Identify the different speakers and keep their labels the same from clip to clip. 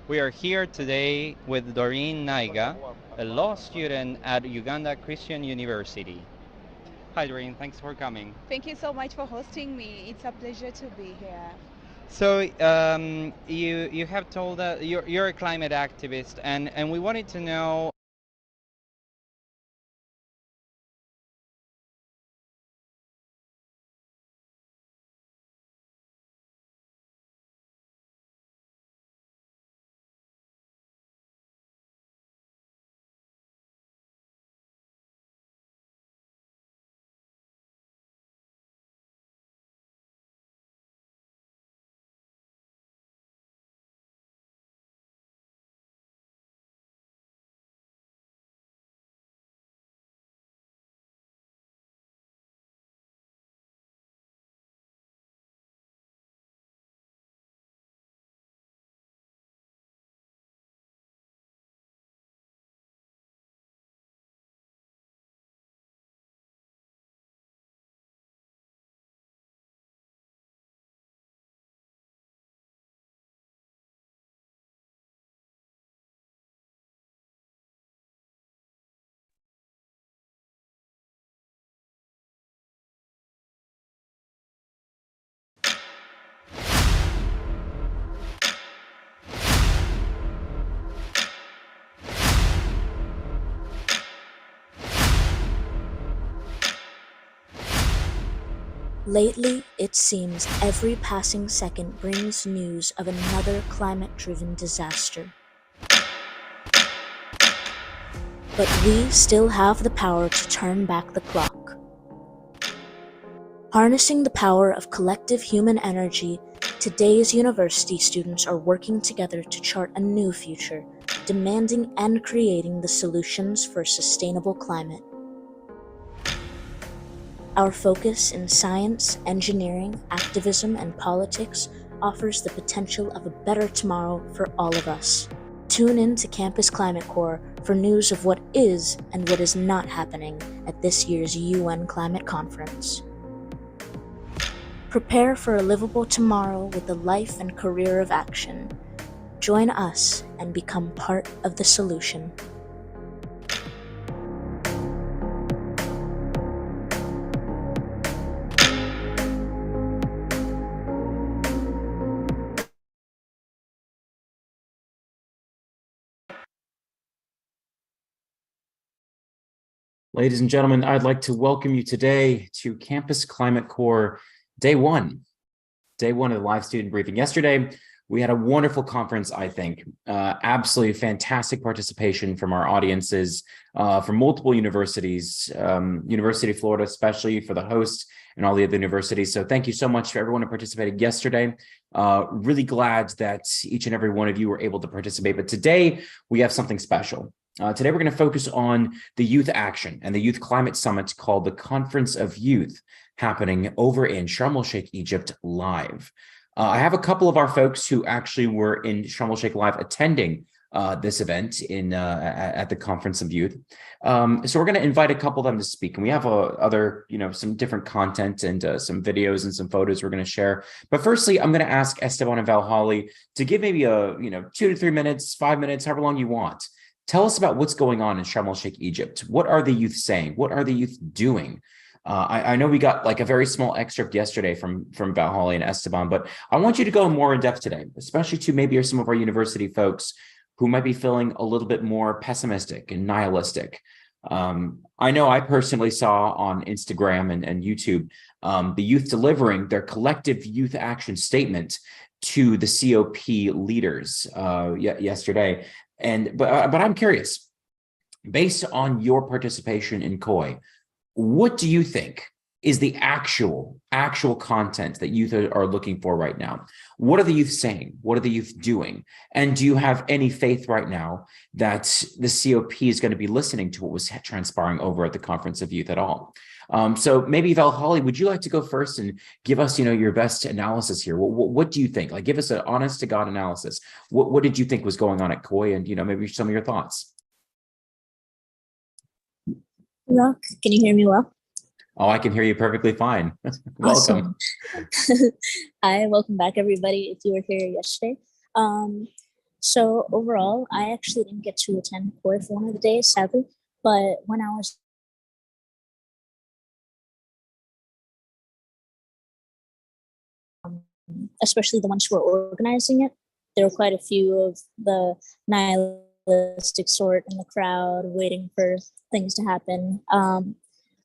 Speaker 1: We are here today with Doreen Naiga, a law student at Uganda Christian University. Hi, Doreen. Thanks for coming.
Speaker 2: Thank you so much for hosting me. It's a pleasure to be here.
Speaker 1: So, you have told us you're a climate activist, and we wanted to know.
Speaker 3: Lately, it seems every passing second brings news of another climate-driven disaster. But we still have the power to turn back the clock. Harnessing the power of collective human energy, today's university students are working together to chart a new future, demanding and creating the solutions for a sustainable climate. Our focus in science, engineering, activism, and politics offers the potential of a better tomorrow for all of us. Tune in to Campus Climate Corps for news of what is and what is not happening at this year's UN Climate Conference. Prepare for a livable tomorrow with a life and career of action. Join us and become part of the solution.
Speaker 4: Ladies and gentlemen, I'd like to welcome you today to Campus Climate Corps Day 1. Day 1 of the live student briefing. Yesterday, we had a wonderful conference, I think. Absolutely fantastic participation from our audiences from multiple universities, University of Florida, especially for the host and all the other universities. So thank you so much for everyone who participated yesterday. Really glad that each and every one of you were able to participate. But today, we have something special. Today, we're going to focus on the youth action and the youth climate summit called the Conference of Youth, happening over in Sharm el-Sheikh, Egypt, live. I have a couple of our folks who actually were in Sharm el-Sheikh live attending this event at the Conference of Youth. So we're going to invite a couple of them to speak, and we have some different content and some videos and some photos we're going to share. But firstly, I'm going to ask Esteban and Val to give maybe 2 to 3 minutes, 5 minutes, however long you want. Tell us about what's going on in Sharm el-Sheikh, Egypt. What are the youth saying? What are the youth doing? I know we got like a very small excerpt yesterday from Valhalla and Esteban, but I want you to go more in depth today, especially to maybe some of our university folks who might be feeling a little bit more pessimistic and nihilistic. I know I personally saw on Instagram and YouTube the youth delivering their collective youth action statement to the COP leaders yesterday. But I'm curious, based on your participation in COI, what do you think is the actual content that youth are looking for right now? What are the youth saying? What are the youth doing? And do you have any faith right now that the COP is going to be listening to what was transpiring over at the Conference of Youth at all? So maybe Valhalla, would you like to go first and give us, your best analysis here? What do you think? Like, give us an honest to God analysis. What did you think was going on at COI, and maybe some of your thoughts?
Speaker 3: Hello, can you hear me well?
Speaker 4: Oh, I can hear you perfectly fine. Welcome.
Speaker 3: Hi, welcome back, everybody. If you were here yesterday, So overall, I actually didn't get to attend COI for one of the days, sadly. But when I was especially the ones who were organizing it, there were quite a few of the nihilistic sort in the crowd waiting for things to happen.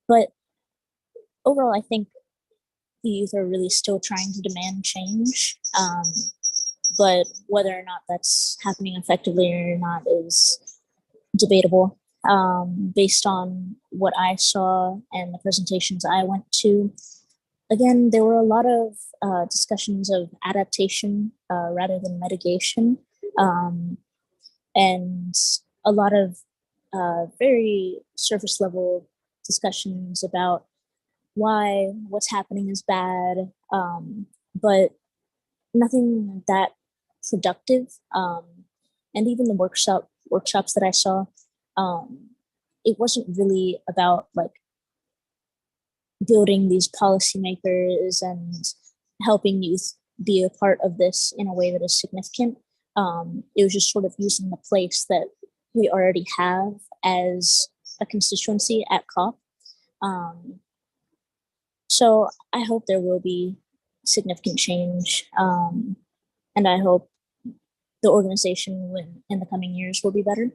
Speaker 3: But overall, I think the youth are really still trying to demand change. But whether or not that's happening effectively or not is debatable. Based on what I saw and the presentations I went to, again, there were a lot of discussions of adaptation rather than mitigation, and a lot of very surface level discussions about why what's happening is bad, but nothing that productive. And even the workshops that I saw, it wasn't really about like building these policymakers and helping youth be a part of this in a way that is significant. It was just sort of using the place that we already have as a constituency at COP. So I hope there will be significant change, and I hope the organization in the coming years will be better.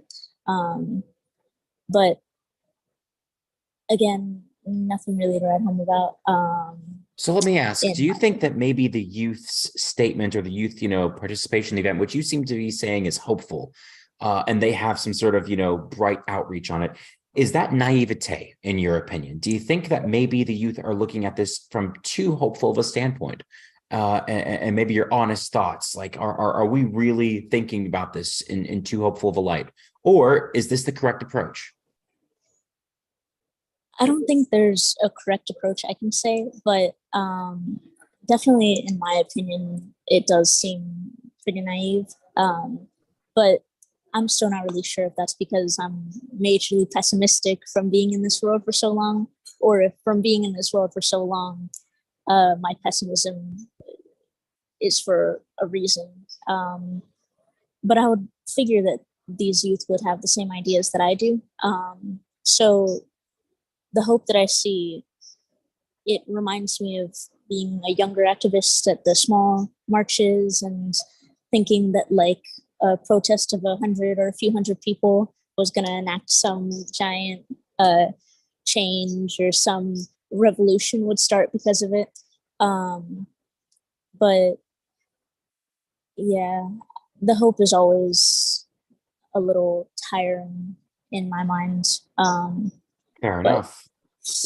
Speaker 3: But again, nothing really to write home about.
Speaker 4: So let me ask, do you think that maybe the youth's statement or the youth, participation in the event, which you seem to be saying is hopeful, and they have some sort of, bright outreach on it, is that naivete in your opinion? Do you think that maybe the youth are looking at this from too hopeful of a standpoint? And maybe your honest thoughts, like, are we really thinking about this in too hopeful of a light? Or is this the correct approach?
Speaker 3: I don't think there's a correct approach I can say, but definitely, in my opinion, it does seem pretty naive. But I'm still not really sure if that's because I'm majorly pessimistic from being in this world for so long, or if from being in this world for so long, my pessimism is for a reason. But I would figure that these youth would have the same ideas that I do. So the hope that I see, it reminds me of being a younger activist at the small marches and thinking that like a protest of 100 or a few hundred people was going to enact some giant change or some revolution would start because of it. But yeah, the hope is always a little tiring in my mind.
Speaker 4: Fair enough.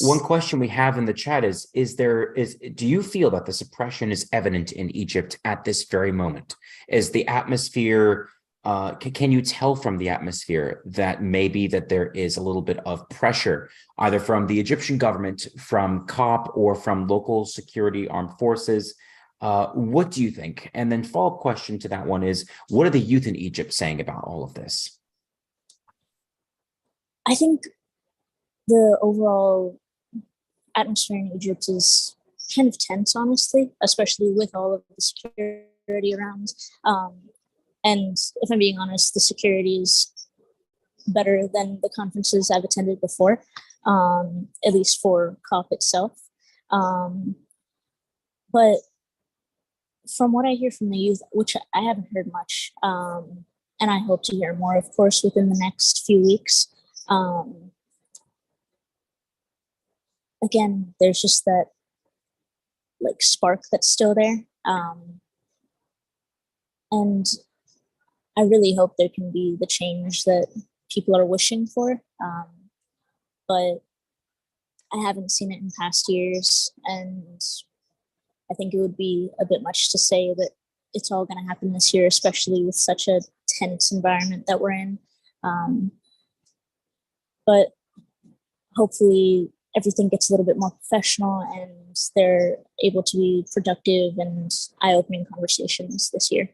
Speaker 4: One question we have in the chat is do you feel that the suppression is evident in Egypt at this very moment? Is the atmosphere, can you tell from the atmosphere that maybe that there is a little bit of pressure, either from the Egyptian government, from COP, or from local security armed forces? What do you think? And then follow-up question to that one is, what are the youth in Egypt saying about all of this?
Speaker 3: I think the overall atmosphere in Egypt is kind of tense, honestly, especially with all of the security around. And if I'm being honest, the security is better than the conferences I've attended before, at least for COP itself. But from what I hear from the youth, which I haven't heard much, and I hope to hear more, of course, within the next few weeks, again, there's just that like spark that's still there. And I really hope there can be the change that people are wishing for. But I haven't seen it in past years, and I think it would be a bit much to say that it's all going to happen this year, especially with such a tense environment that we're in. But hopefully everything gets a little bit more professional and they're able to be productive and eye-opening conversations this year.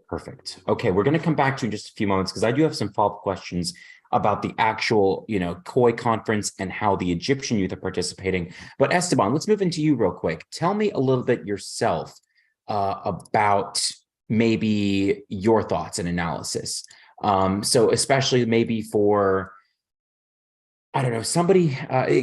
Speaker 4: Perfect. Okay, we're going to come back to you in just a few moments because I do have some follow-up questions about the actual, COI conference and how the Egyptian youth are participating. But Esteban, let's move into you real quick. Tell me a little bit yourself about maybe your thoughts and analysis. So especially maybe for, I don't know, somebody,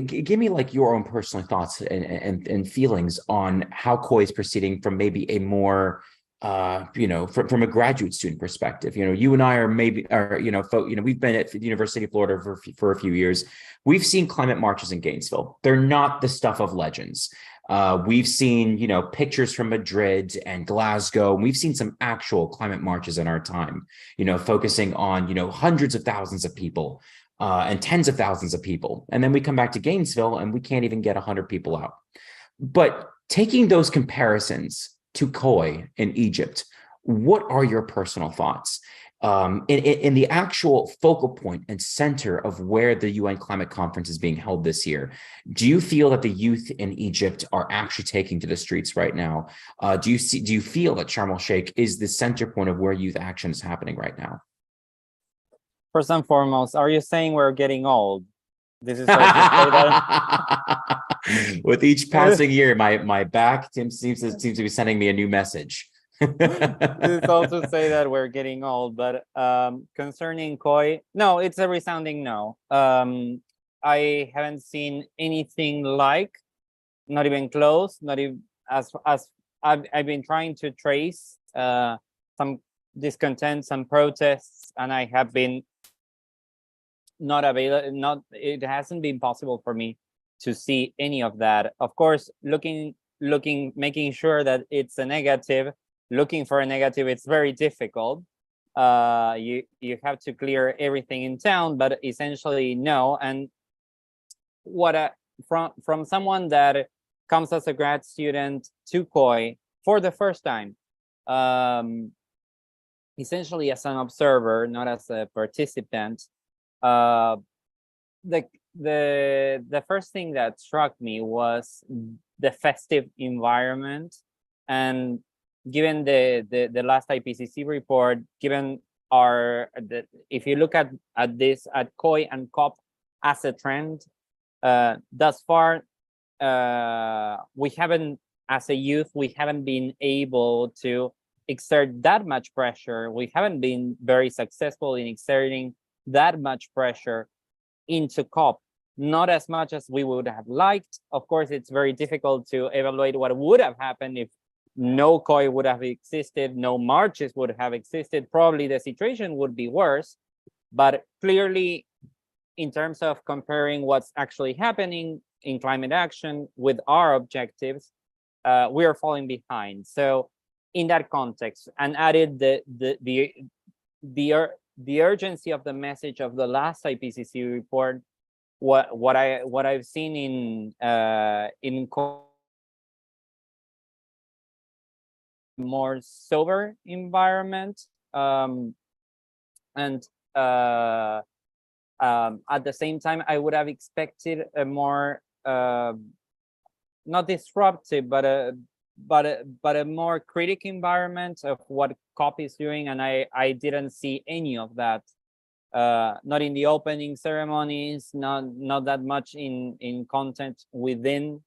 Speaker 4: give me like your own personal thoughts and feelings on how KOI is proceeding from maybe a more, from a graduate student perspective. You and I we've been at the University of Florida for a few years. We've seen climate marches in Gainesville. They're not the stuff of legends. We've seen, pictures from Madrid and Glasgow. We've seen some actual climate marches in our time, focusing on, hundreds of thousands of people. And tens of thousands of people. And then we come back to Gainesville and we can't even get 100 people out. But taking those comparisons to KOI in Egypt, what are your personal thoughts? In the actual focal point and center of where the UN Climate Conference is being held this year, do you feel that the youth in Egypt are actually taking to the streets right now? Do you feel that Sharm el-Sheikh is the center point of where youth action is happening right now?
Speaker 5: First and foremost, are you saying we're getting old? This is that.
Speaker 4: With each passing year, my back seems to be sending me a new message.
Speaker 5: This is also say that we're getting old, but concerning KOI, no, it's a resounding no. I haven't seen anything like, not even close, not even as I've been trying to trace some discontent, some protests, and I have been it hasn't been possible for me to see any of that. Of course, making sure that it's a negative, looking for a negative, it's very difficult. You have to clear everything in town, but essentially no. And from someone that comes as a grad student to KOI for the first time, essentially as an observer, not as a participant, the first thing that struck me was the festive environment. And given the last IPCC report, given if you look at KOI and COP as a trend, thus far, we haven't, as a youth, we haven't been able to exert that much pressure. We haven't been very successful in exerting that much pressure into COP, not as much as we would have liked. Of course, it's very difficult to evaluate what would have happened if no KOI would have existed, no marches would have existed. Probably the situation would be worse, but clearly, in terms of comparing what's actually happening in climate action with our objectives, we are falling behind. So in that context, and added the urgency of the message of the last IPCC report, what I've seen in more sober environment, and at the same time, I would have expected a more not disruptive, but a more critic environment of what COP is doing, and I didn't see any of that. Not in the opening ceremonies, not that much in content within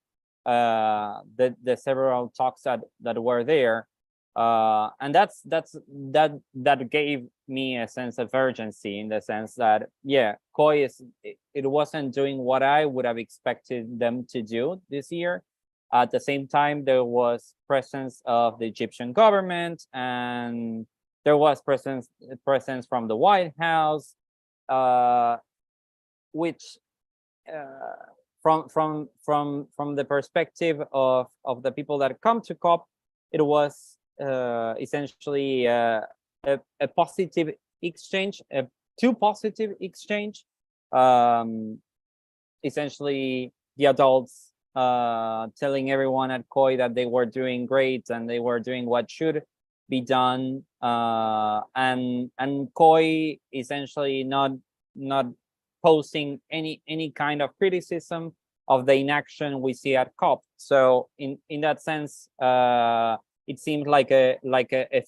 Speaker 5: the several talks that were there, and that gave me a sense of urgency, in the sense that, yeah, KOI it wasn't doing what I would have expected them to do this year. At the same time, there was presence of the Egyptian government, and there was presence from the White House, which from the perspective of the people that come to COP, it was essentially a positive exchange, a too positive exchange. Essentially, the adults telling everyone at KOI that they were doing great and they were doing what should be done, and KOI essentially not posing any kind of criticism of the inaction we see at COP. So in that sense, it seemed like a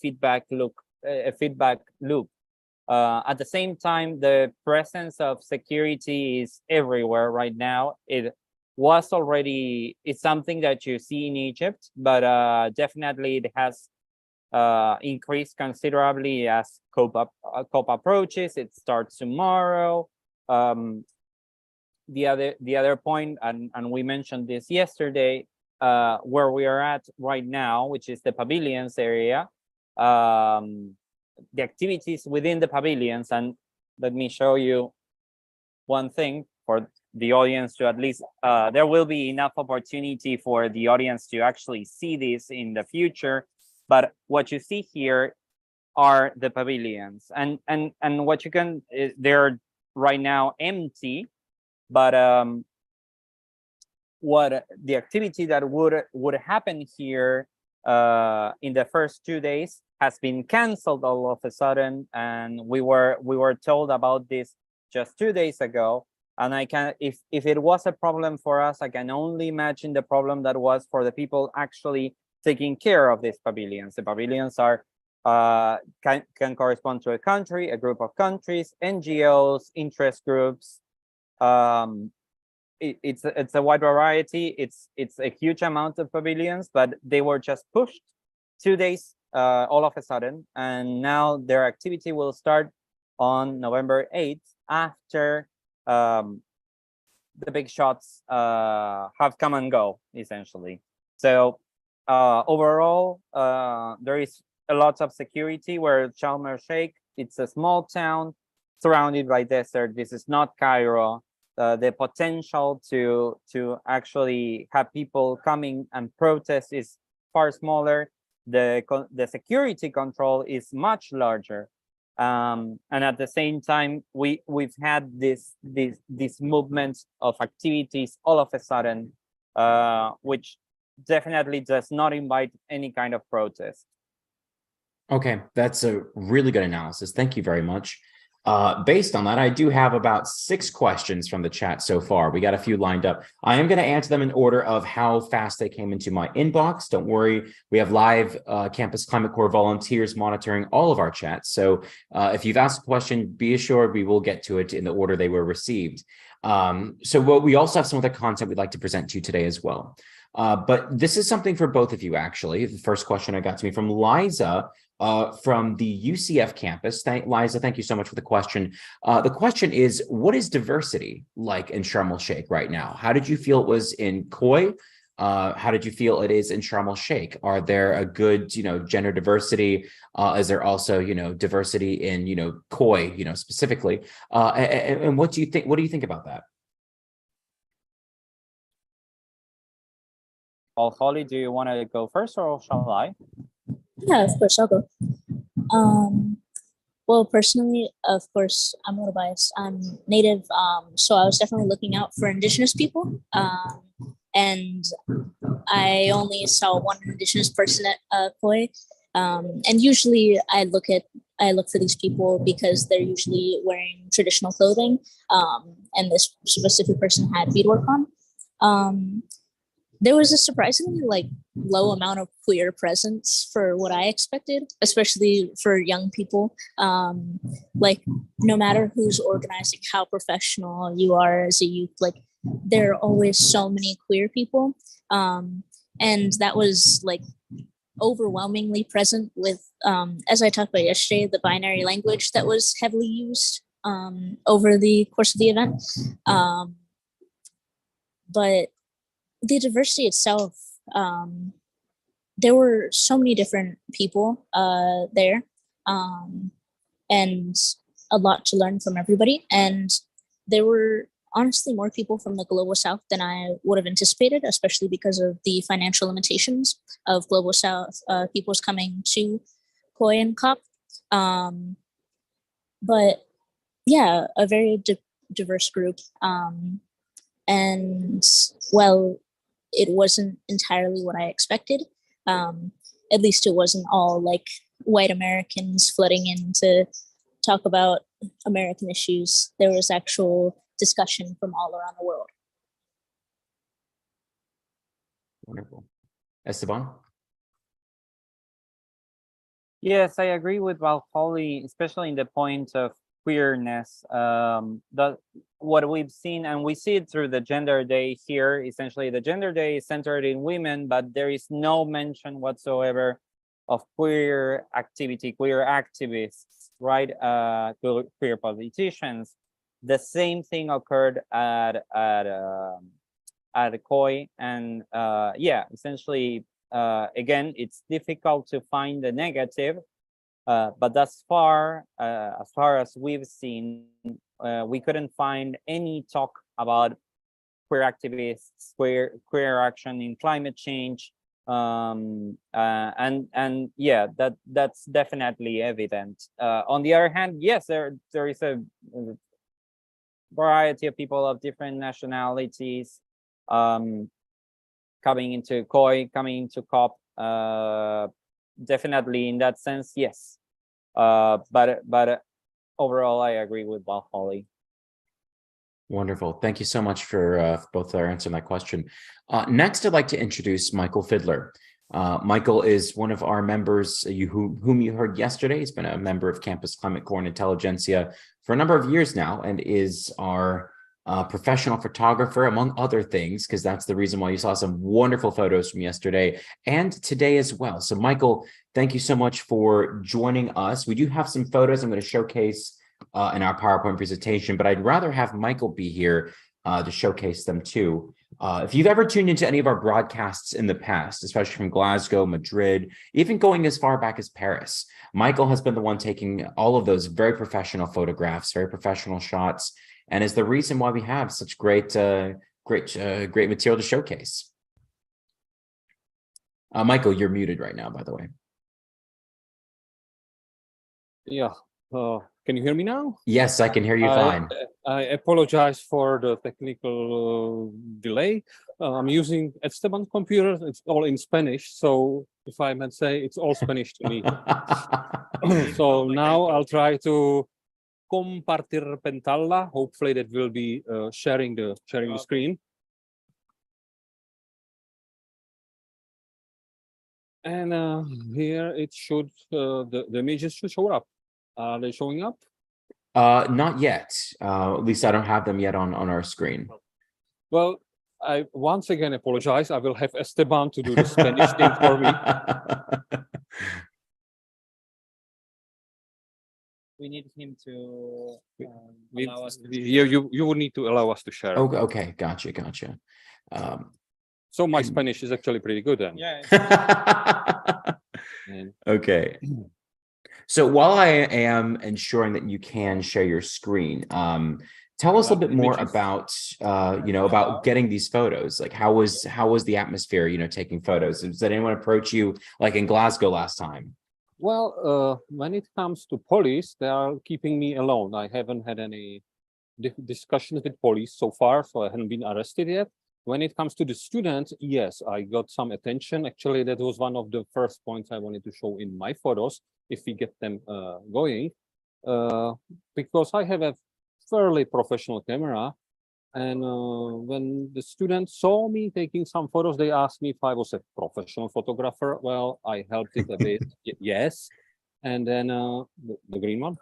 Speaker 5: feedback loop. At the same time, the presence of security is everywhere right now. It's something that you see in Egypt, but definitely it has increase considerably as COP approaches. It starts tomorrow. The other point, and we mentioned this yesterday, where we are at right now, which is the pavilions area, the activities within the pavilions. And let me show you one thing for the audience to at least, there will be enough opportunity for the audience to actually see this in the future. But what you see here are the pavilions, and what you can, they're right now empty, but what the activity that would happen here in the first 2 days has been canceled all of a sudden, and we were told about this just 2 days ago. And I can, if it was a problem for us, I can only imagine the problem that was for the people actually taking care of these pavilions. The pavilions are can correspond to a country, a group of countries, NGOs, interest groups. It's a wide variety. It's a huge amount of pavilions, but they were just pushed 2 days all of a sudden, and now their activity will start on November 8th after the big shots have come and go, essentially. So overall, there is a lot of security where Sharm el Sheikh, it's a small town surrounded by desert. This is not Cairo. The potential to actually have people coming and protest is far smaller. The security control is much larger. And at the same time, we've had this movement of activities all of a sudden, which definitely does not invite any kind of protest.
Speaker 4: Okay, that's a really good analysis. Thank you very much. Based on that, I do have about 6 questions from the chat so far. We got a few lined up. I am going to answer them in order of how fast they came into my inbox. Don't worry, we have live Campus Climate Corps volunteers monitoring all of our chats. So if you've asked a question, be assured we will get to it in the order they were received. We also have some other content we'd like to present to you today as well. But this is something for both of you, actually. The first question I got to me from Liza from the UCF campus. Liza, thank you so much for the question. The question is, what is diversity like in Sharm el Sheikh right now? How did you feel it was in Khoi? How did you feel it is in Sharm el Sheikh? Are there a good, gender diversity? Is there also, diversity in, Khoi, specifically? And what do you think? What do you think about that?
Speaker 5: Holly, do you want to go first, or shall I?
Speaker 3: Yeah, of course, I'll go. Well, personally, of course, I'm a little biased. I'm Native, so I was definitely looking out for Indigenous people. And I only saw one Indigenous person at Khoi. And usually I look for these people because they're usually wearing traditional clothing. And this specific person had beadwork on. There was a surprisingly low amount of queer presence for what I expected, especially for young people. No matter who's organizing, how professional you are as a youth, there are always so many queer people. And that was overwhelmingly present with, as I talked about yesterday, the binary language that was heavily used over the course of the event. But the diversity itself, there were so many different people there, and a lot to learn from everybody. And there were honestly more people from the Global South than I would have anticipated, especially because of the financial limitations of Global South people's coming to Khoi and COP. But yeah, a very diverse group. And well, it wasn't entirely what I expected. At least it wasn't all white Americans flooding in to talk about American issues. There was actual discussion from all around the world.
Speaker 4: Wonderful. Esteban?
Speaker 5: Yes, I agree with Holly, especially in the point of queerness. What we've seen, and we see it through the Gender Day here, essentially the Gender Day is centered in women, but there is no mention whatsoever of queer activity, queer activists, right? Queer politicians. The same thing occurred at COI, and yeah, essentially, again, it's difficult to find the negative, but thus far, as far as we've seen, we couldn't find any talk about queer activists, queer action in climate change, and yeah, that's definitely evident. On the other hand, yes, there is a variety of people of different nationalities coming into COI, coming into COP. Definitely in that sense, yes. But overall, I agree with Bob Holly.
Speaker 4: Wonderful. Thank you so much for both our answering that question. Next, I'd like to introduce Michael Fidler. Michael is one of our members whom you heard yesterday. He's been a member of Campus Climate Corps and Intelligentsia for a number of years now, and is our professional photographer, among other things, because that's the reason why you saw some wonderful photos from yesterday and today as well. So Michael, thank you so much for joining us. We do have some photos I'm going to showcase in our PowerPoint presentation, but I'd rather have Michael be here to showcase them too. If you've ever tuned into any of our broadcasts in the past, especially from Glasgow, Madrid, even going as far back as Paris, Michael has been the one taking all of those very professional photographs, very professional shots, and is the reason why we have such great material to showcase. Michael, you're muted right now, by the way.
Speaker 6: Yeah. Can you hear me now?
Speaker 4: Yes, I can hear you fine.
Speaker 6: I apologize for the technical delay. I'm using Esteban computer. It's all in Spanish. So if I might say, it's all Spanish to me. So now I'll try to compartir pantalla. Hopefully that will be sharing the screen. And here it should, the images should show up. Are they showing up?
Speaker 4: Not yet. At least I don't have them yet on our screen.
Speaker 6: Well, I once again apologize. I will have Esteban to do the Spanish thing for me.
Speaker 5: We need him to allow us to
Speaker 6: you would need to allow us to share.
Speaker 4: Oh, okay, gotcha.
Speaker 6: So my Spanish is actually pretty good then.
Speaker 5: Yeah.
Speaker 4: Okay. So while I am ensuring that you can share your screen, tell us a little bit more about about getting these photos. Like how was the atmosphere, taking photos? Did anyone approach you like in Glasgow last time?
Speaker 6: Well, when it comes to police, they are keeping me alone. I haven't had any discussions with police so far, so I haven't been arrested yet. When it comes to the students, yes, I got some attention. Actually, that was one of the first points I wanted to show in my photos, if we get them going, because I have a fairly professional camera. And when the students saw me taking some photos, they asked me if I was a professional photographer. Well, I helped it a bit, yes. And then the green one.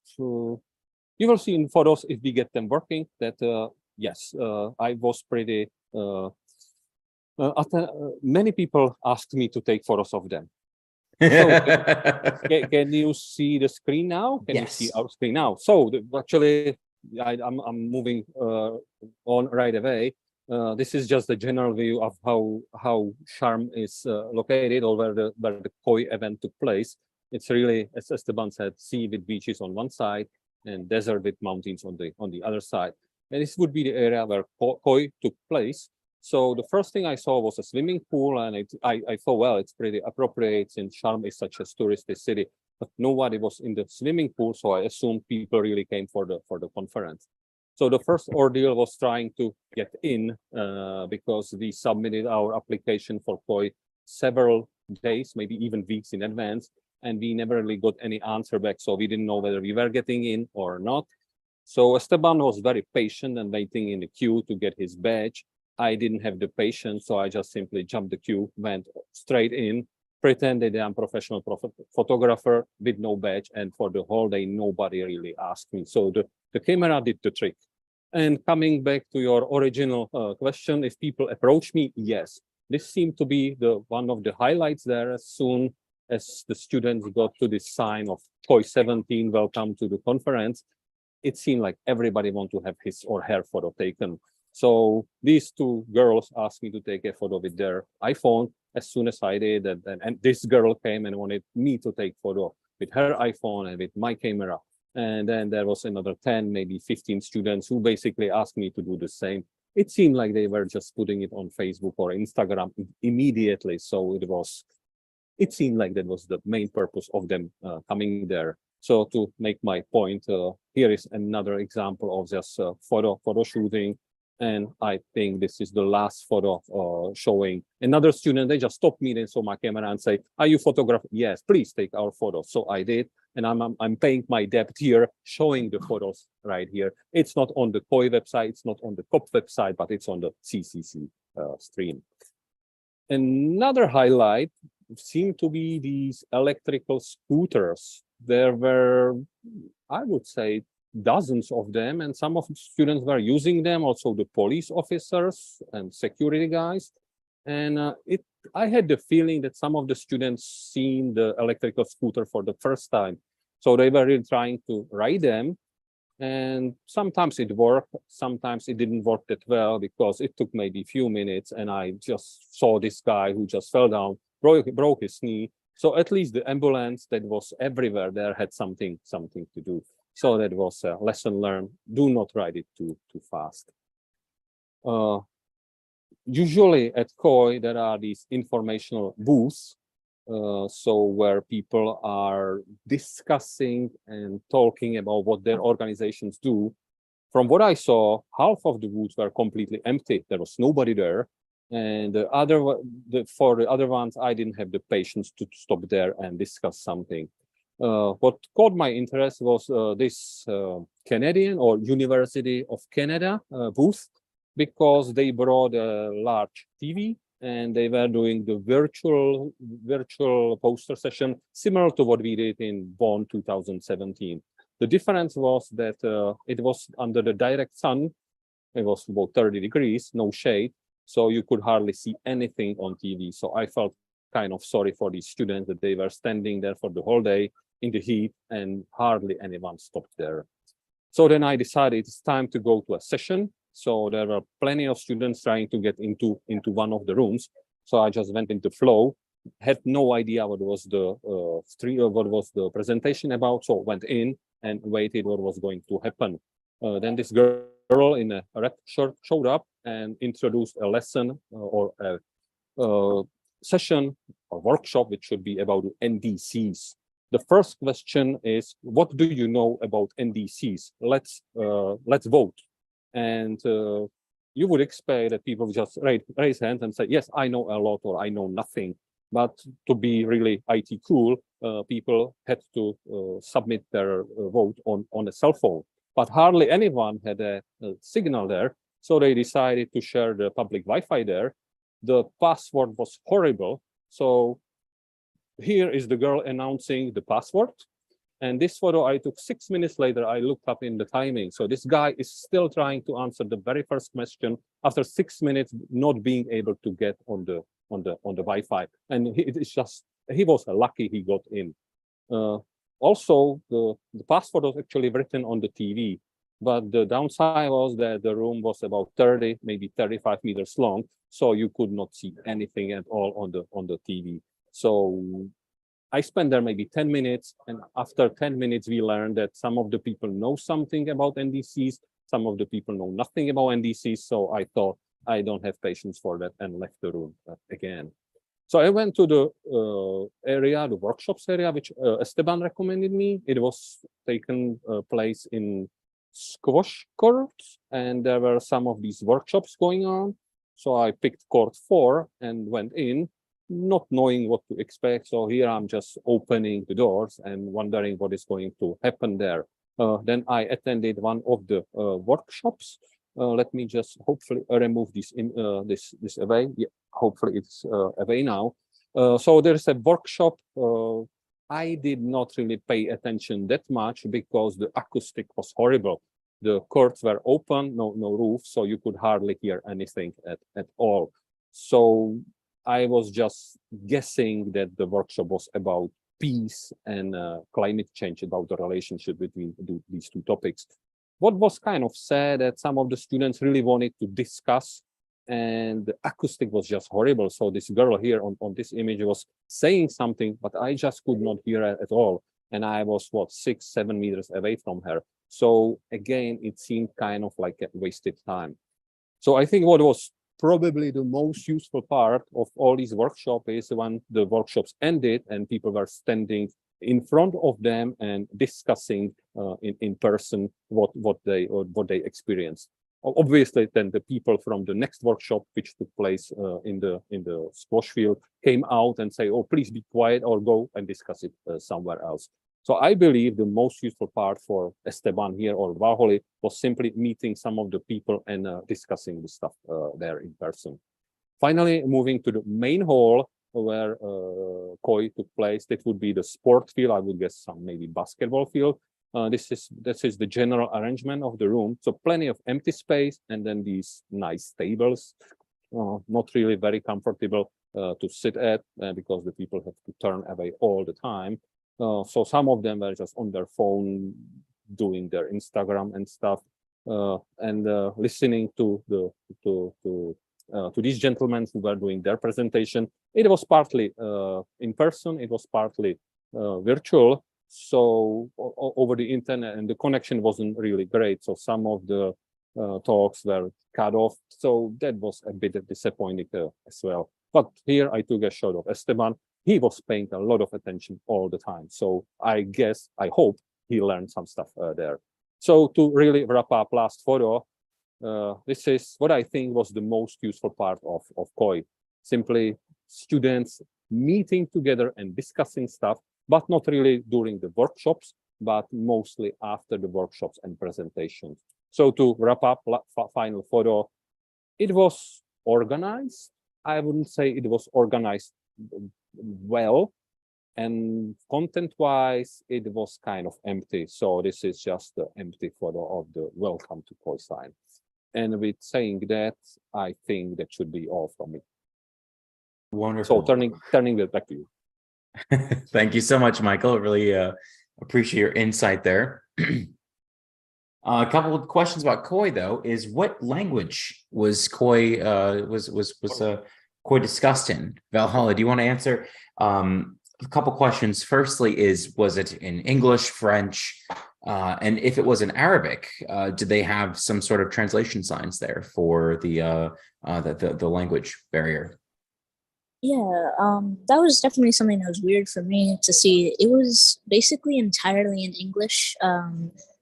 Speaker 6: So you will see in photos, if we get them working, that yes, I was pretty, many people asked me to take photos of them. So, can you see the screen now? Can
Speaker 4: Yes.
Speaker 6: you see our screen now? So actually, I'm moving on right away. This is just the general view of how Charm is located, or where the COI event took place. It's really, as Esteban said, sea with beaches on one side and desert with mountains on the other side. And this would be the area where COI took place. So the first thing I saw was a swimming pool, and I thought, well, it's pretty appropriate since Sharm is such a touristy city. But nobody was in the swimming pool, so I assumed people really came for the conference. So the first ordeal was trying to get in because we submitted our application for COI several days, maybe even weeks in advance, and we never really got any answer back. So we didn't know whether we were getting in or not. So Esteban was very patient and waiting in the queue to get his badge. I didn't have the patience, so I just simply jumped the queue, went straight in, pretended I'm a professional photographer with no badge, and for the whole day, nobody really asked me. So the camera did the trick. And coming back to your original question, if people approach me, yes. This seemed to be one of the highlights there. As soon as the students got to this sign of Choice 17, welcome to the conference, it seemed like everybody wanted to have his or her photo taken. So these two girls asked me to take a photo with their iPhone. As soon as I did, and this girl came and wanted me to take photo with her iPhone and with my camera. And then there was another 10, maybe 15 students who basically asked me to do the same. It seemed like they were just putting it on Facebook or Instagram immediately. So it seemed like that was the main purpose of them coming there. So to make my point, here is another example of just photo shooting. And I think this is the last photo showing another student. They just stopped me, they saw my camera and say, "Are you photographer?" "Yes, please take our photo." So I did, and I'm paying my debt here, showing the photos right here. It's not on the COI website, it's not on the COP website, but it's on the CCC stream. Another highlight seemed to be these electrical scooters. There were, I would say, dozens of them, and some of the students were using them, also the police officers and security guys. And I had the feeling that some of the students seen the electrical scooter for the first time. So they were really trying to ride them. And sometimes it worked, sometimes it didn't work that well, because it took maybe a few minutes and I just saw this guy who just fell down, broke his knee. So at least the ambulance that was everywhere there had something to do. So that was a lesson learned. Do not ride it too fast. Usually at COI, there are these informational booths. So where people are discussing and talking about what their organizations do. From what I saw, half of the booths were completely empty. There was nobody there. And for the other ones, I didn't have the patience to stop there and discuss something. What caught my interest was this Canadian or University of Canada booth, because they brought a large TV and they were doing the virtual poster session, similar to what we did in Bonn 2017. The difference was that it was under the direct sun. It was about 30 degrees, no shade, so you could hardly see anything on TV. So I felt kind of sorry for these students that they were standing there for the whole day in the heat and hardly anyone stopped there. So then I decided it's time to go to a session. So there were plenty of students trying to get into one of the rooms. So I just went into flow, had no idea what was the presentation about. So went in and waited what was going to happen. Then this girl in a red shirt showed up and introduced a lesson or a session or workshop, which should be about NDCs. The first question is, what do you know about NDCs? Let's vote. And you would expect that people just raise hands and say, yes, I know a lot or I know nothing. But to be really IT cool, people had to submit their vote on a cell phone. But hardly anyone had a signal there. So they decided to share the public Wi-Fi there. The password was horrible. So here is the girl announcing the password. And this photo I took 6 minutes later. I looked up in the timing. So this guy is still trying to answer the very first question after 6 minutes, not being able to get on the Wi-Fi. And he was lucky he got in. Also, the password was actually written on the TV, but the downside was that the room was about 30, maybe 35 meters long, so you could not see anything at all on the TV. So I spent there maybe 10 minutes, and after 10 minutes, we learned that some of the people know something about NDCs, some of the people know nothing about NDCs, so I thought I don't have patience for that and left the room again. So I went to the area, the workshops area, which Esteban recommended me. It was taken place in squash courts, and there were some of these workshops going on. So I picked court 4 and went in, not knowing what to expect. So here I'm just opening the doors and wondering what is going to happen there. Then I attended one of the workshops. Let me just hopefully remove this this away. Yeah, hopefully it's away now. So there's a workshop. I did not really pay attention that much because the acoustic was horrible. The courts were open, no roof, so you could hardly hear anything at all. So I was just guessing that the workshop was about peace and climate change, about the relationship between these two topics. What was kind of sad that some of the students really wanted to discuss, and the acoustic was just horrible. So this girl here on this image was saying something, but I just could not hear her at all. And I was, what, 6-7 meters away from her. So again, it seemed kind of like a wasted time. So I think what was probably the most useful part of all these workshops is when the workshops ended and people were standing in front of them and discussing in person what they experienced. Obviously, then the people from the next workshop, which took place in the squash field, came out and say, "Oh, please be quiet," or go and discuss it somewhere else. So I believe the most useful part for Esteban here or Vaholi was simply meeting some of the people and discussing the stuff there in person. Finally, moving to the main hall where COI took place, that would be the sport field. I would guess some maybe basketball field. This is the general arrangement of the room. So plenty of empty space, and then these nice tables, not really very comfortable to sit at because the people have to turn away all the time. So some of them were just on their phone doing their Instagram and stuff, and listening to these gentlemen who were doing their presentation. It was partly in person, it was partly virtual. So over the internet, and the connection wasn't really great. So some of the talks were cut off. So that was a bit disappointing as well. But here I took a shot of Esteban. He was paying a lot of attention all the time. So I hope he learned some stuff there. So to really wrap up, last photo, this is what I think was the most useful part of COI. Simply students meeting together and discussing stuff, but not really during the workshops, but mostly after the workshops and presentations. So to wrap up, final photo, it was organized. I wouldn't say it was organized well, and content-wise, it was kind of empty. So this is just the empty photo of the welcome to COI sign. And with saying that, I think that should be all from me.
Speaker 4: Wonderful.
Speaker 6: So turning it back to you.
Speaker 4: Thank you so much, Michael. Really appreciate your insight there. A couple of questions about COI, though, is what language was COI COI discussed in? Valhalla, do you want to answer? A couple questions. Firstly, was it in English, French, and if it was in Arabic, did they have some sort of translation signs there for the language barrier?
Speaker 3: Yeah, that was definitely something that was weird for me to see. It was basically entirely in English,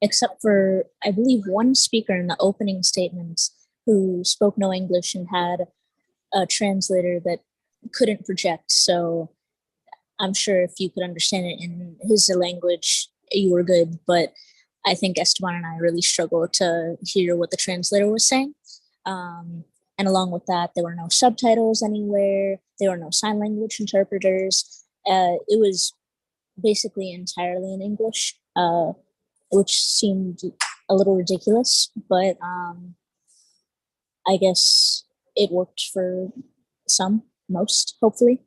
Speaker 3: except for, I believe, one speaker in the opening statements who spoke no English and had a translator that couldn't project. So I'm sure if you could understand it in his language, you were good. But I think Esteban and I really struggled to hear what the translator was saying. And along with that, there were no subtitles anywhere. There were no sign language interpreters. It was basically entirely in English, which seemed a little ridiculous, but I guess it worked for most, hopefully.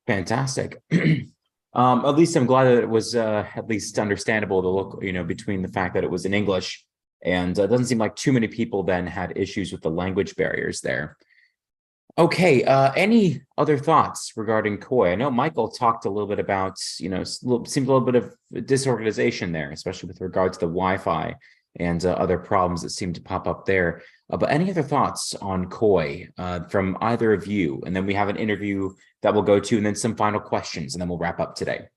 Speaker 4: Fantastic. At least I'm glad that it was at least understandable to look, between the fact that it was in English, and it doesn't seem like too many people then had issues with the language barriers there. Okay, any other thoughts regarding COI? I know Michael talked a little bit about, seemed a little bit of disorganization there, especially with regard to the Wi-Fi and other problems that seem to pop up there. But any other thoughts on COI from either of you? And then we have an interview that we'll go to, and then some final questions, and then we'll wrap up today.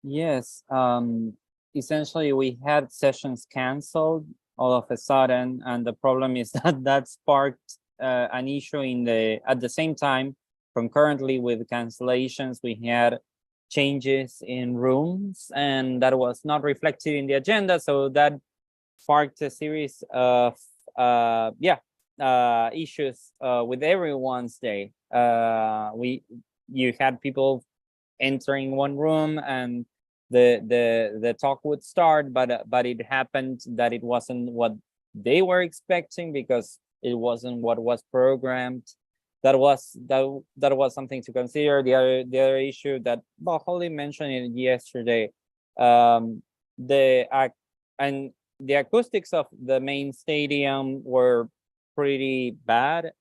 Speaker 5: Yes, essentially we had sessions canceled all of a sudden, and the problem is that sparked an issue at the same time. Concurrently with cancellations, we had changes in rooms, and that was not reflected in the agenda. So that sparked a series of issues with everyone's day. You had people entering one room and the talk would start, but it happened that it wasn't what they were expecting, because it wasn't what was programmed. That was something to consider. The other issue that Holly mentioned it yesterday, the acoustics of the main stadium were pretty bad.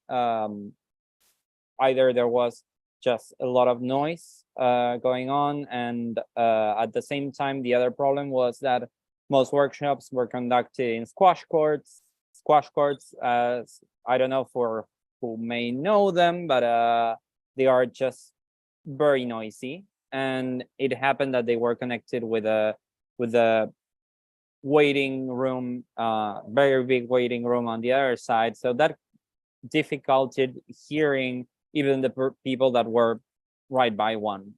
Speaker 5: Either there was just a lot of noise going on, and at the same time, the other problem was that most workshops were conducted in squash courts. Squash courts, as I don't know for who may know them, but they are just very noisy. And it happened that they were connected with a waiting room, very big waiting room on the other side. So that difficulted hearing even the people that were right by one.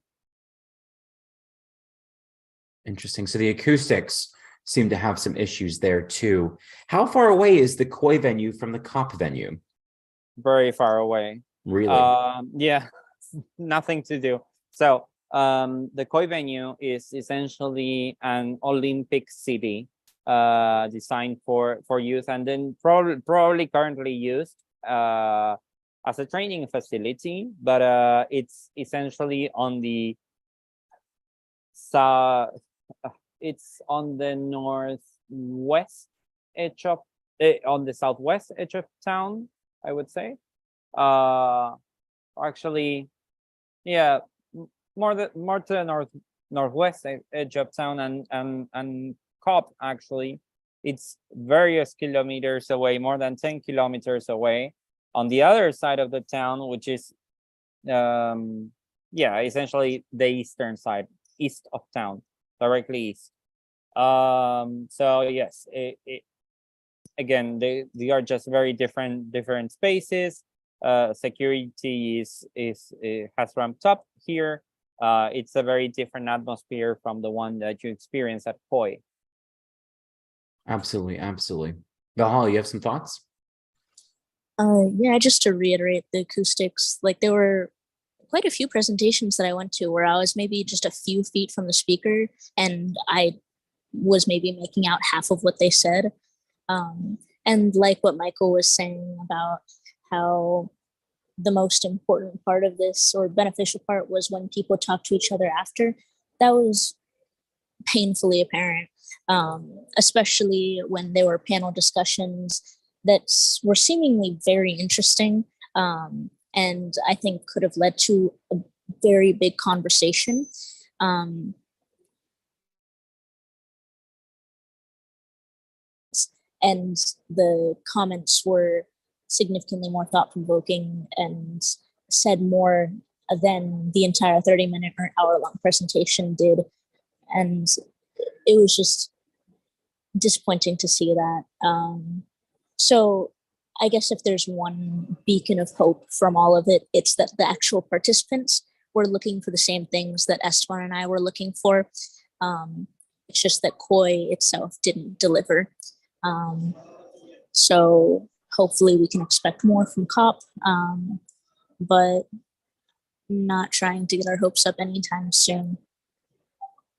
Speaker 4: Interesting. So the acoustics seem to have some issues there too. How far away is the KOI venue from the COP venue?
Speaker 5: Very far away.
Speaker 4: Really?
Speaker 5: Yeah, nothing to do. So the KOI venue is essentially an Olympic city designed for youth, and then probably currently used as a training facility, but it's essentially on the it's on the northwest edge of on the southwest edge of town, I would say. Actually, yeah, more to the northwest edge of town, and COP actually, it's various kilometers away, more than 10 kilometers away, on the other side of the town, which is yeah, essentially the eastern side, east of town, directly east. So yes, again, they are just very different spaces. Security has ramped up here. It's a very different atmosphere from the one that you experience at KOI.
Speaker 4: Absolutely, absolutely. Valhalla, you have some thoughts?
Speaker 3: Yeah, just to reiterate the acoustics, like there were quite a few presentations that I went to where I was maybe just a few feet from the speaker, and I was maybe making out half of what they said. And like what Michael was saying about how the most important part of this, or beneficial part, was when people talk to each other after. That was painfully apparent, especially when there were panel discussions that were seemingly very interesting, and I think could have led to a very big conversation. And the comments were significantly more thought-provoking and said more than the entire 30-minute or hour-long presentation did. And it was just disappointing to see that. So I guess if there's one beacon of hope from all of it, it's that the actual participants were looking for the same things that Esteban and I were looking for. It's just that KOI itself didn't deliver. So hopefully we can expect more from COP, but not trying to get our hopes up anytime soon.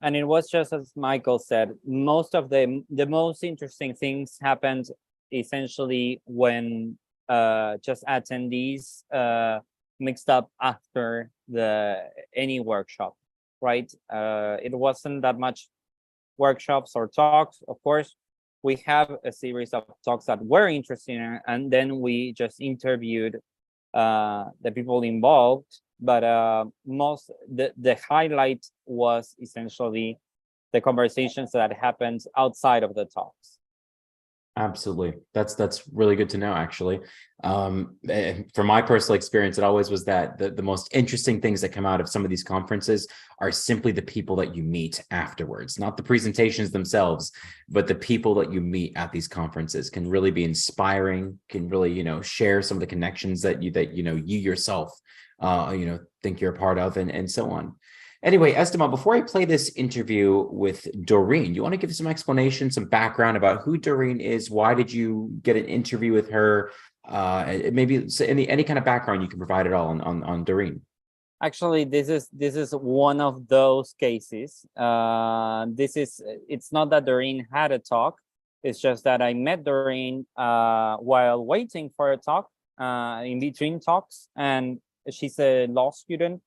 Speaker 5: And it was just as Michael said, most of the most interesting things happened essentially when just attendees mixed up after any workshop, right? It wasn't that much workshops or talks. Of course, we have a series of talks that were interesting, and then we just interviewed the people involved. But the highlight was essentially the conversations that happened outside of the talks.
Speaker 4: Absolutely. That's really good to know, actually. From my personal experience, it always was that the most interesting things that come out of some of these conferences are simply the people that you meet afterwards, not the presentations themselves, but the people that you meet at these conferences can really be inspiring, can really, share some of the connections that you yourself, think you're a part of, and so on. Anyway, Esteban, before I play this interview with Doreen, you want to give some explanation, some background about who Doreen is? Why did you get an interview with her? Maybe any kind of background you can provide at all on Doreen.
Speaker 5: Actually, this is one of those cases. It's not that Doreen had a talk. It's just that I met Doreen while waiting for a talk, in between talks, and she's a law student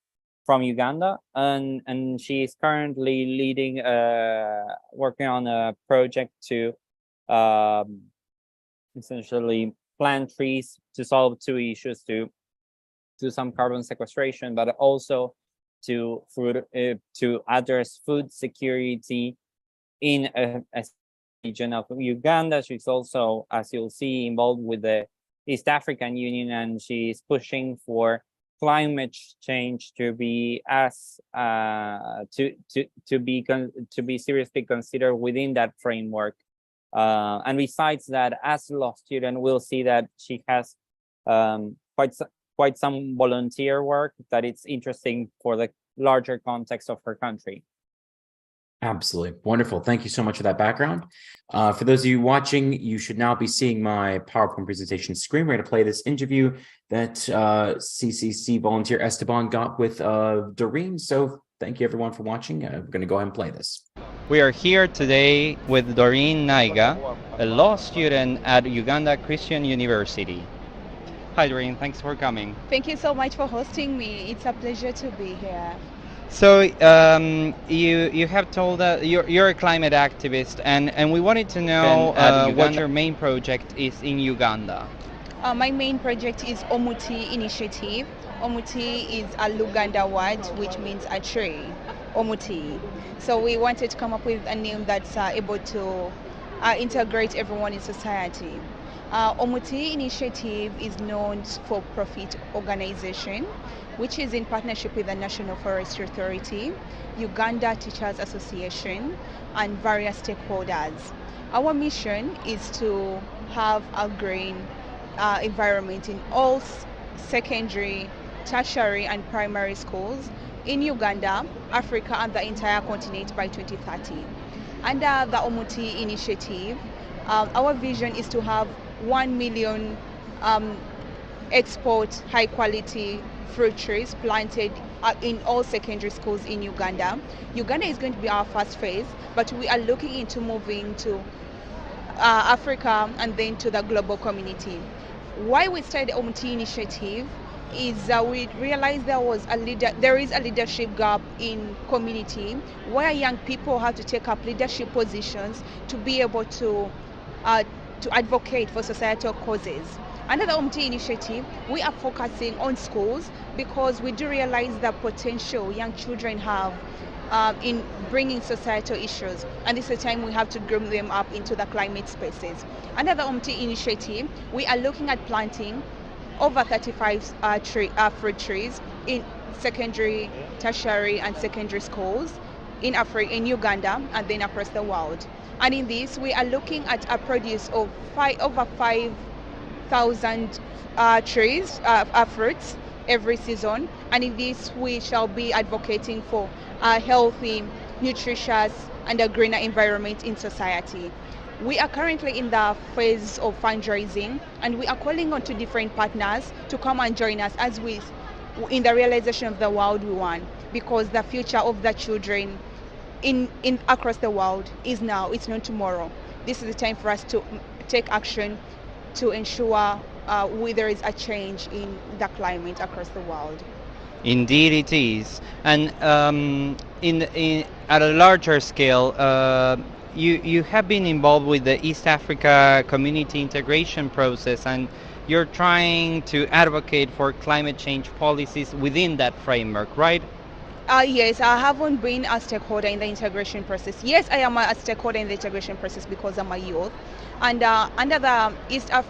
Speaker 5: from Uganda, and she is currently leading, working on a project to essentially plant trees to solve two issues: to do some carbon sequestration, but also to address food security in a region of Uganda. She's also, as you'll see, involved with the East African Union, and she's pushing for climate change to be as to be seriously considered within that framework. And besides that, as a law student, we'll see that she has quite some volunteer work that it's interesting for the larger context of her country.
Speaker 4: Absolutely. Wonderful. Thank you so much for that background. For those of you watching, you should now be seeing my PowerPoint presentation screen. We're going to play this interview that CCC volunteer Esteban got with Doreen. So thank you everyone for watching. We're going to go ahead and play this.
Speaker 1: We are here today with Doreen Naiga, a law student at Uganda Christian University. Hi Doreen, thanks for coming.
Speaker 2: Thank you so much for hosting me. It's a pleasure to be here.
Speaker 1: So you have told us you're a climate activist, and we wanted to know what your main project is in Uganda.
Speaker 2: My main project is Omuti Initiative. Omuti is a Luganda word which means a tree. Omuti. So we wanted to come up with a name that's able to integrate everyone in society. Omuti Initiative is known for profit organization, which is in partnership with the National Forestry Authority, Uganda Teachers Association, and various stakeholders. Our mission is to have a green environment in all secondary, tertiary, and primary schools in Uganda, Africa, and the entire continent by 2030. Under the Omuti Initiative, our vision is to have 1 million export high quality fruit trees planted in all secondary schools in Uganda. Uganda is going to be our first phase, but we are looking into moving to Africa and then to the global community. Why we started the Omuti Initiative is we realized there is a leadership gap in community where young people have to take up leadership positions to be able to advocate for societal causes. Under the Omuti Initiative, we are focusing on schools because we do realize the potential young children have in bringing societal issues, and this is the time we have to groom them up into the climate spaces. Under the Omuti Initiative, we are looking at planting over 35 fruit trees in secondary, tertiary, and secondary schools in Africa, in Uganda, and then across the world. And in this, we are looking at a produce of over 5,000 trees, fruits every season. And in this, we shall be advocating for a healthy, nutritious, and a greener environment in society. We are currently in the phase of fundraising, and we are calling on to different partners to come and join us as we in the realization of the world we want, because the future of the children in across the world is now, it's not tomorrow. This is the time for us to take action to ensure there is a change in the climate across the world.
Speaker 1: Indeed it is. And at a larger scale, you have been involved with the East Africa community integration process, and you're trying to advocate for climate change policies within that framework, right?
Speaker 2: Yes, I haven't been a stakeholder in the integration process. Yes, I am a stakeholder in the integration process because I'm a youth. And under the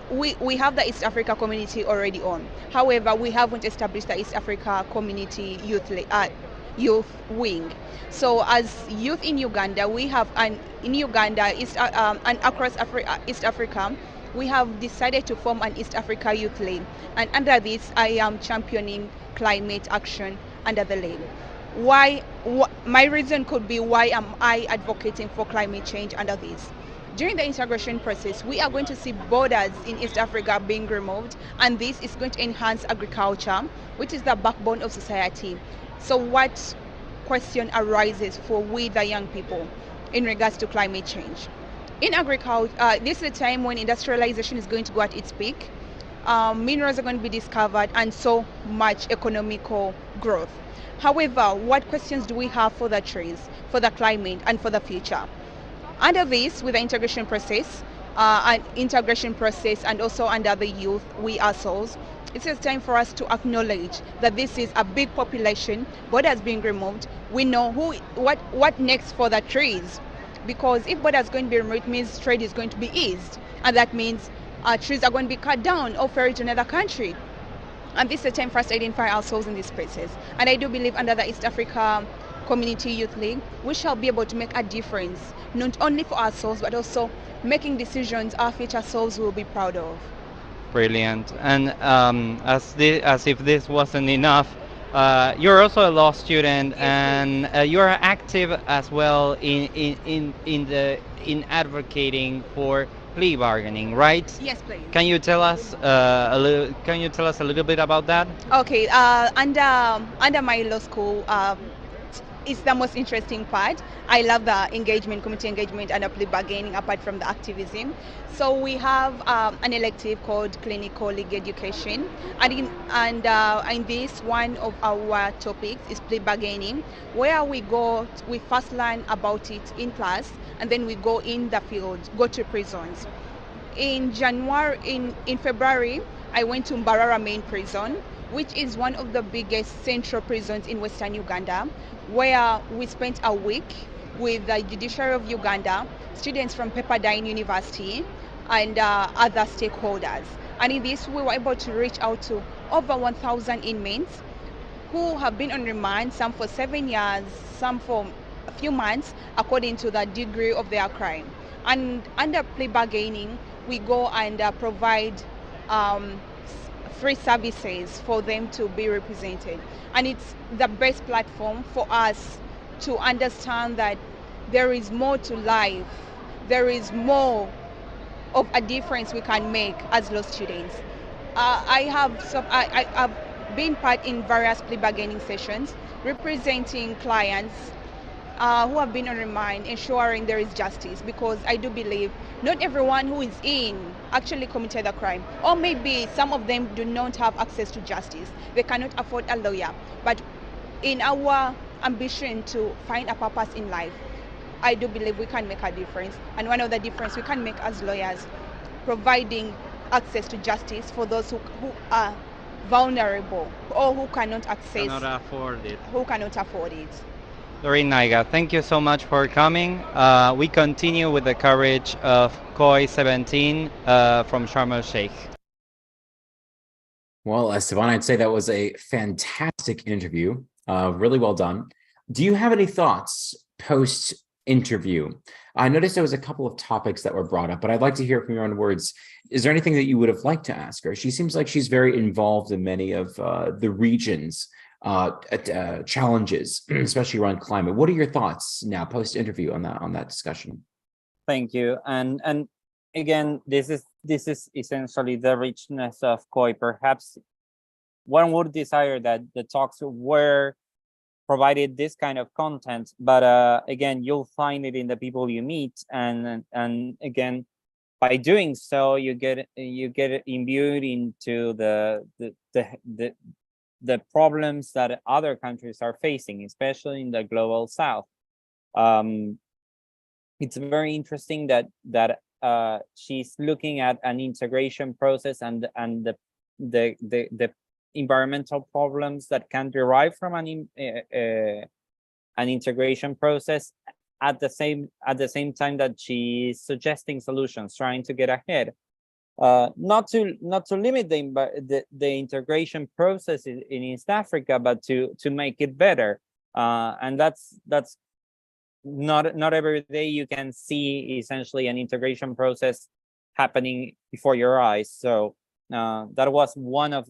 Speaker 2: we have the East Africa community already on. However, we haven't established the East Africa community youth wing. So as youth in Uganda, we have and across East Africa, we have decided to form an East Africa Youth Lane. And under this, I am championing climate action under the lane. My reason could be why am I advocating for climate change under this. During the integration process, we are going to see borders in East Africa being removed, and this is going to enhance agriculture, which is the backbone of society. So what question arises for we, the young people, in regards to climate change? In agriculture, this is a time when industrialization is going to go at its peak. Minerals are going to be discovered and so much economical growth. However, what questions do we have for the trees, for the climate, and for the future? Under this, with the integration process, and also under the youth, we ourselves, it is time for us to acknowledge that this is a big population, borders being removed. We know what next for the trees, because if borders going to be removed, means trade is going to be eased, and that means trees are going to be cut down or ferried to another country. And this is a time for us to identify ourselves in these spaces. And I do believe under the East Africa Community Youth League, we shall be able to make a difference, not only for ourselves, but also making decisions our future selves will be proud of.
Speaker 1: Brilliant. And as if this wasn't enough, you're also a law student, and you're active as well in advocating for plea bargaining, right?
Speaker 2: Yes, please.
Speaker 1: Can you tell us a little? Can you tell us a little bit about that?
Speaker 2: Okay. Under my law school, it's the most interesting part. I love the engagement, community engagement, and the plea bargaining apart from the activism. So we have an elective called clinical legal education, and in this, one of our topics is plea bargaining, where we first learn about it in class, and then we go in the field, go to prisons. In February, I went to Mbarara main prison, which is one of the biggest central prisons in Western Uganda, where we spent a week with the judiciary of Uganda, students from Pepperdine University, and other stakeholders. And in this, we were able to reach out to over 1,000 inmates who have been on remand, some for 7 years, some for a few months, according to the degree of their crime. And under plea bargaining, we go and provide free services for them to be represented. And it's the best platform for us to understand that there is more to life. There is more of a difference we can make as law students. I've been part in various plea bargaining sessions, representing clients who have been on remand, ensuring there is justice, because I do believe not everyone who is in actually committed a crime, or maybe some of them do not have access to justice. They cannot afford a lawyer. But in our ambition to find a purpose in life, I do believe we can make a difference. And one of the difference we can make as lawyers, providing access to justice for those who are vulnerable or who cannot access, who cannot afford it.
Speaker 1: Doreen Naiga, thank you so much for coming. We continue with the coverage of COI 17 from Sharm el Sheikh.
Speaker 4: Well, Esteban, I'd say that was a fantastic interview. Really well done. Do you have any thoughts post-interview? I noticed there was a couple of topics that were brought up, but I'd like to hear from your own words. Is there anything that you would have liked to ask her? She seems like she's very involved in many of the region's challenges, especially around climate. What are your thoughts now post-interview on that discussion?
Speaker 5: Thank you. And again, this is essentially the richness of COI. Perhaps one would desire that the talks were provided this kind of content, but again, you'll find it in the people you meet, and again, by doing so, you get imbued into the problems that other countries are facing, especially in the global south. It's very interesting that she's looking at an integration process and the environmental problems that can derive from an integration process at the same time that she's suggesting solutions, trying to get ahead. Not to limit the integration process in East Africa, but to make it better. And that's not every day you can see essentially an integration process happening before your eyes. So that was one of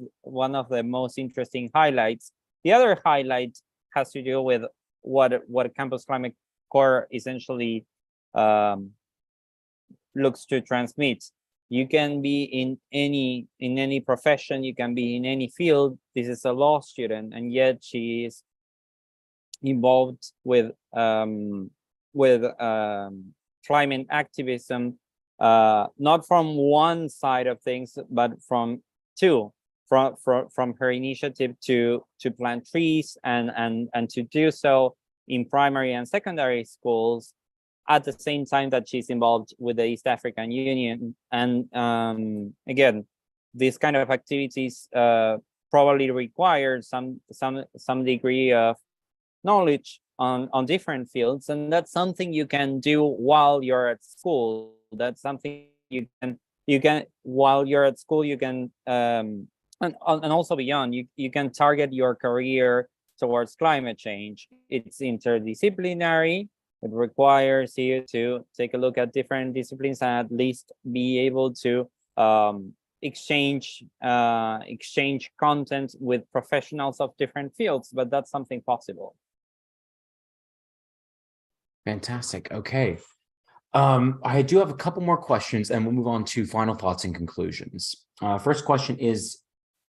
Speaker 5: the most interesting highlights. The other highlight has to do with what Campus Climate Corps essentially looks to transmit. You can be in any profession, you can be in any field. This is a law student, and yet she is involved with climate activism, not from one side of things, but from two. From her initiative to plant trees and to do so in primary and secondary schools at the same time that she's involved with the East African Union. And again, these kind of activities probably require some degree of knowledge on different fields, and that's something you can do while you're at school. That's something you can while you're at school you can and also beyond, you can target your career towards climate change. It's interdisciplinary. It requires you to take a look at different disciplines and at least be able to exchange content with professionals of different fields, but that's something possible.
Speaker 4: Fantastic. Okay. I do have a couple more questions and we'll move on to final thoughts and conclusions. First question is,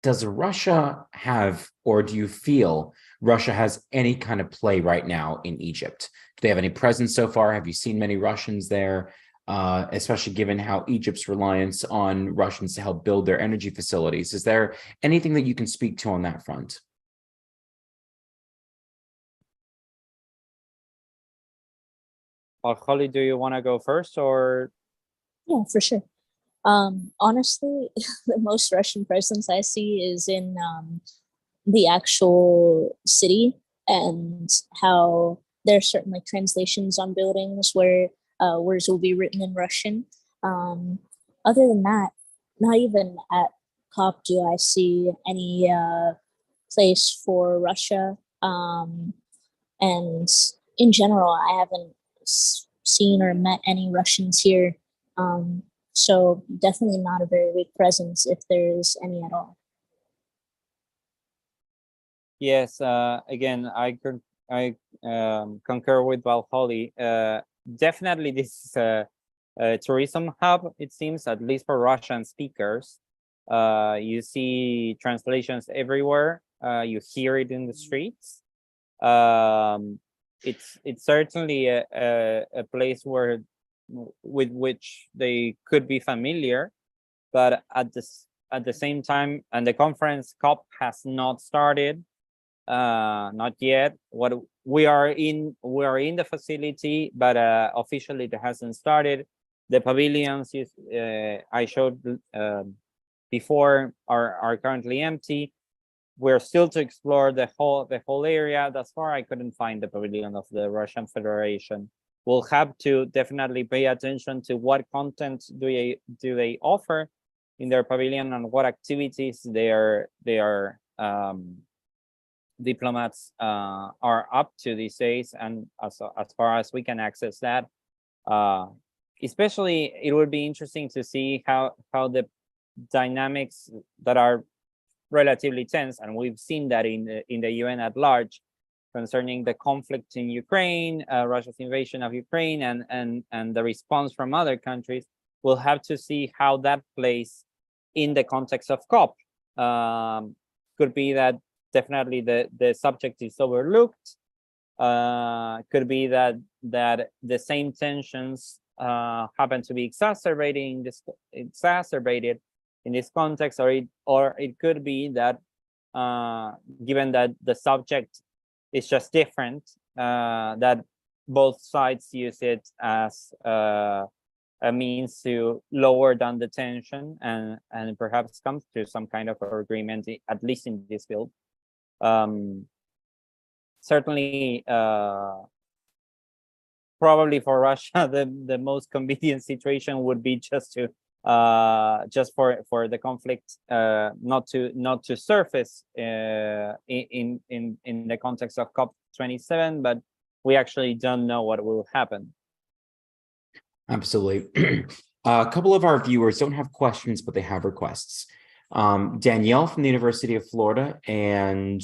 Speaker 4: does Russia have, or do you feel Russia has any kind of play right now in Egypt? Do they have any presence so far? Have you seen many Russians there, especially given how Egypt's reliance on Russians to help build their energy facilities? Is there anything that you can speak to on that front?
Speaker 5: Holly, do you want to go first, or?
Speaker 3: Yeah, for sure. Honestly, the most Russian presence I see is in the actual city, and how there are certain like translations on buildings where words will be written in Russian. Other than that, not even at COP do I see any place for Russia. And in general, I haven't seen or met any Russians here. So definitely not a very big presence, if there is any at all.
Speaker 5: Yes, again, I concur with Holly. Definitely, this is a tourism hub, it seems, at least for Russian speakers. You see translations everywhere. You hear it in the streets. It's certainly a place where with which they could be familiar, but at the same time, and the conference COP has not started, not yet. What we are in the facility, but officially it hasn't started. The pavilions I showed before are currently empty. We're still to explore the whole area. Thus far, I couldn't find the pavilion of the Russian Federation. We'll have to definitely pay attention to what content do they offer in their pavilion and what activities their diplomats are up to these days. And as far as we can access that, especially it would be interesting to see how the dynamics that are relatively tense, and we've seen that in the UN at large, concerning the conflict in Ukraine, Russia's invasion of Ukraine, and the response from other countries. We'll have to see how that plays in the context of COP. Could be that definitely the subject is overlooked. Could be that the same tensions happen to be exacerbated in this context, or it could be that given that the subject is just different, that both sides use it as a means to lower down the tension and perhaps come to some kind of agreement, at least in this field. Certainly, probably for Russia, the most convenient situation would be just to just for the conflict not to surface in the context of COP27, but we actually don't know what will happen.
Speaker 4: Absolutely. A couple of our viewers don't have questions, but they have requests. Danielle from the University of Florida and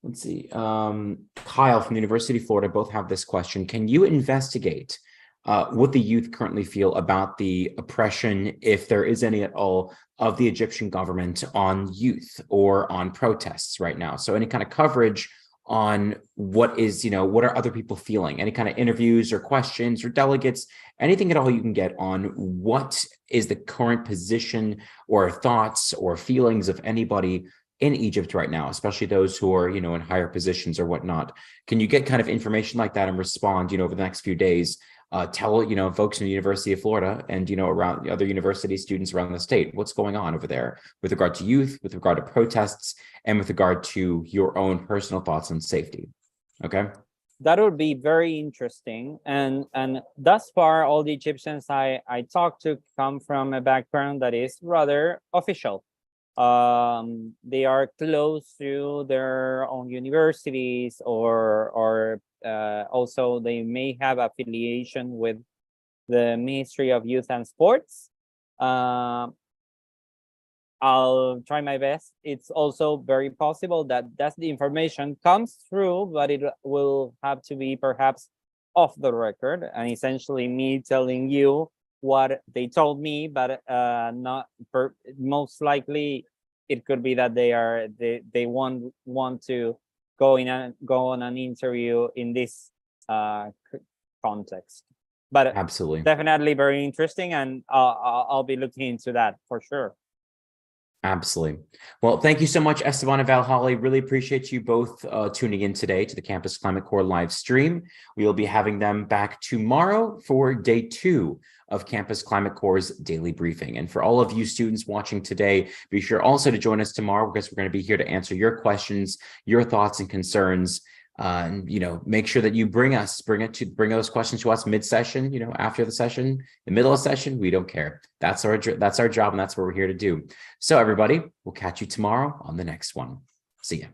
Speaker 4: let's see, Kyle from the University of Florida both have this question. Can you investigate what the youth currently feel about the oppression, if there is any at all, of the Egyptian government on youth or on protests right now? So any kind of coverage on what are other people feeling, any kind of interviews or questions or delegates, anything at all you can get on what is the current position or thoughts or feelings of anybody in Egypt right now, especially those who are, in higher positions or whatnot. Can you get kind of information like that and respond, over the next few days? Tell, folks in the University of Florida and, around the other university students around the state, what's going on over there with regard to youth, with regard to protests, and with regard to your own personal thoughts on safety. Okay.
Speaker 5: That would be very interesting. And thus far, all the Egyptians I talked to come from a background that is rather official. They are close to their own universities, or also they may have affiliation with the Ministry of Youth and Sports. I'll try my best. It's also very possible that that's the information comes through, but it will have to be perhaps off the record, and essentially me telling you what they told me, but most likely it could be that they won't want to go on an interview in this context. But
Speaker 4: absolutely,
Speaker 5: definitely very interesting, and I'll be looking into that for sure.
Speaker 4: Absolutely. Well, thank you so much, Esteban and Valhali. Really appreciate you both tuning in today to the Campus Climate Corps live stream. We will be having them back tomorrow for day 2 of Campus Climate Corps' daily briefing. And for all of you students watching today, be sure also to join us tomorrow, because we're going to be here to answer your questions, your thoughts and concerns. And make sure that you bring those questions to us mid-session, after the session, the middle of the session. We don't care. That's our job, and that's what we're here to do. So everybody, we'll catch you tomorrow on the next one. See ya.